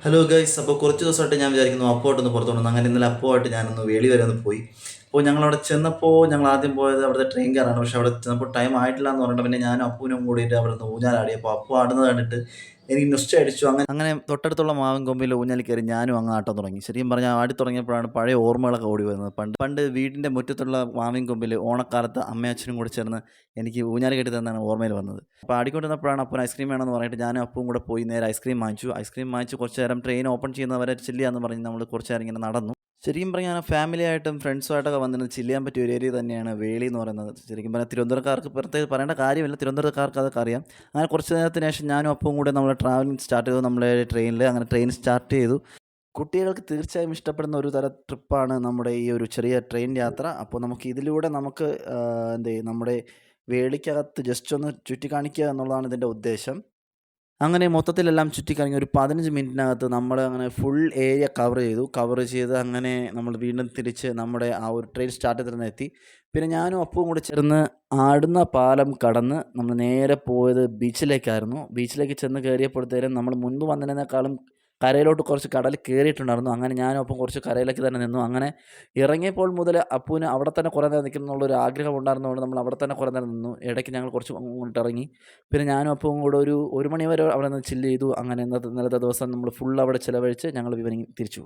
Hello guys, അപ്പോൾ കുറച്ച് ദിവസമായിട്ട് ഞാൻ വിചാരിക്കുന്നു അപ്പുമായിട്ടൊന്ന് പുറത്തു കൊണ്ടുവന്നു. അങ്ങനെ ഇന്നലെ അപ്പുമായിട്ട് ഞാനൊന്ന് വേളി വരെ ഒന്ന് പോയി. അപ്പോൾ ഞങ്ങളവിടെ ചെന്നപ്പോൾ ഞങ്ങൾ ആദ്യം പോയത് അവിടുത്തെ ട്രെയിൻ കയറാണ്. പക്ഷേ അവിടെ ചെന്നപ്പോൾ ടൈം ആയിട്ടില്ല എന്ന് പറഞ്ഞിട്ട് പിന്നെ ഞാനും അപ്പുവിനും കൂടിയിട്ട് അവിടെ നിന്ന് ഊഞ്ഞാലാടി. അപ്പോൾ അപ്പു ആടുന്നത് കണ്ടിട്ട് എനിക്ക് നൊസ്റ്റ അടിച്ചു. അങ്ങനെ തൊട്ടടുത്തുള്ള മാവിൻ കൊമ്പിൽ ഊഞ്ഞാലിൽ കയറി ഞാനും അങ്ങ് ആട്ടം തുടങ്ങി. ശരിക്കും പറഞ്ഞാൽ ആടി തുടങ്ങിയപ്പോഴാണ് പഴയ ഓർമ്മകളൊക്കെ ഓടി വരുന്നത്. പണ്ട് പണ്ട് വീടിൻ്റെ മുറ്റത്തുള്ള മാവിൻ കൊമ്പിൽ ഓണക്കാലത്ത് അമ്മയും അച്ഛനും കൂടി ചേർന്ന് എനിക്ക് ഊഞ്ഞാൽ കെട്ടി തന്നാണ് ഓർമ്മയിൽ വന്നത്. അപ്പോൾ ആടിക്കൊണ്ടിരുന്നപ്പോഴാണ് അപ്പൻ ഐസ്ക്രീം വേണമെന്ന് പറഞ്ഞിട്ട് ഞാനും അപ്പവും കൂടെ പോയി നേരെ ഐസ്ക്രീം വാങ്ങിച്ചു. ഐസ്ക്രീം വാങ്ങിച്ച് കുറച്ച് നേരം ട്രെയിൻ ഓപ്പൺ ചെയ്യുന്നവരെ ചില്ല് ചെയ്യാന്ന് പറഞ്ഞ് നമ്മൾ കുറച്ച് നേരം ഇങ്ങനെ നടന്നു. ശരിക്കും പറഞ്ഞാൽ ഫാമിലി ആയിട്ടും ഫ്രണ്ട്സുമായിട്ടൊക്കെ വന്നിട്ട് ചില്ല് ചെയ്യാൻ പറ്റിയ ഒരു ഏരിയ തന്നെയാണ് വേളി എന്ന് പറയുന്നത്. ശരിക്കും പറഞ്ഞാൽ തിരുവനന്തപുരക്കാർക്ക് പ്രത്യേകം പറയേണ്ട കാര്യമില്ല, തിരുവനന്തപുരക്കാർക്ക് അതൊക്കെ അറിയാം. അങ്ങനെ കുറച്ച് നേരത്തിന് ശേഷം ഞാനും അപ്പവും കൂടെ നമ്മൾ ട്രാവലിംഗ് സ്റ്റാർട്ട് ചെയ്തു. നമ്മളെ ട്രെയിനിൽ അങ്ങനെ ട്രെയിൻ സ്റ്റാർട്ട് ചെയ്തു. കുട്ടികൾക്ക് തീർച്ചയായും ഇഷ്ടപ്പെടുന്ന ഒരു തരം ട്രിപ്പാണ് നമ്മുടെ ഈ ഒരു ചെറിയ ട്രെയിൻ യാത്ര. അപ്പോൾ നമുക്ക് ഇതിലൂടെ നമുക്ക് എന്ത് ചെയ്യും, നമ്മുടെ വേളിക്കകത്ത് ജസ്റ്റ് ഒന്ന് ചുറ്റിക്കാണിക്കുക എന്നുള്ളതാണ് ഇതിൻ്റെ ഉദ്ദേശം. അങ്ങനെ മൊത്തത്തിലെല്ലാം ചുറ്റിക്കറങ്ങി ഒരു 15 മിനിറ്റിനകത്ത് നമ്മൾ അങ്ങനെ ഫുൾ ഏരിയ കവർ ചെയ്ത് അങ്ങനെ നമ്മൾ വീണ്ടും തിരിച്ച് നമ്മുടെ ആ ഒരു ട്രെയിൻ സ്റ്റാർട്ട് ചെയ്തിരുന്ന എത്തി. പിന്നെ ഞാനും അപ്പവും കൂടി ചേർന്ന് ആടുന്ന പാലം കടന്ന് നമ്മൾ നേരെ പോയത് ബീച്ചിലേക്കായിരുന്നു. ബീച്ചിലേക്ക് ചെന്ന് കയറിയപ്പോഴത്തേനും നമ്മൾ മുൻപ് വന്നതിനേക്കാളും കരയിലോട്ട് കുറച്ച് കടൽ കയറിയിട്ടുണ്ടായിരുന്നു. അങ്ങനെ ഞാനും ഒപ്പം കുറച്ച് കരയിലേക്ക് തന്നെ നിന്നു. അങ്ങനെ ഇറങ്ങിയപ്പോൾ മുതൽ അപ്പുവിന് അവിടെ തന്നെ കുറേ നേരം നിൽക്കണം എന്നുള്ളൊരു ആഗ്രഹം ഉണ്ടായിരുന്നതുകൊണ്ട് നമ്മൾ അവിടെ തന്നെ കുറേ നേരം നിന്നു. ഇടയ്ക്ക് ഞങ്ങൾ കുറച്ച് അങ്ങോട്ട് ഇറങ്ങി. പിന്നെ ഞാനും അപ്പവും കൂടെ ഒരു മണി വരെ അവിടെ നിന്ന് ചില്ല് ചെയ്തു. അങ്ങനെ ഇന്നലത്തെ ദിവസം നമ്മൾ ഫുൾ അവിടെ ചിലവഴിച്ച് ഞങ്ങൾ ഈവനിങ് തിരിച്ചു.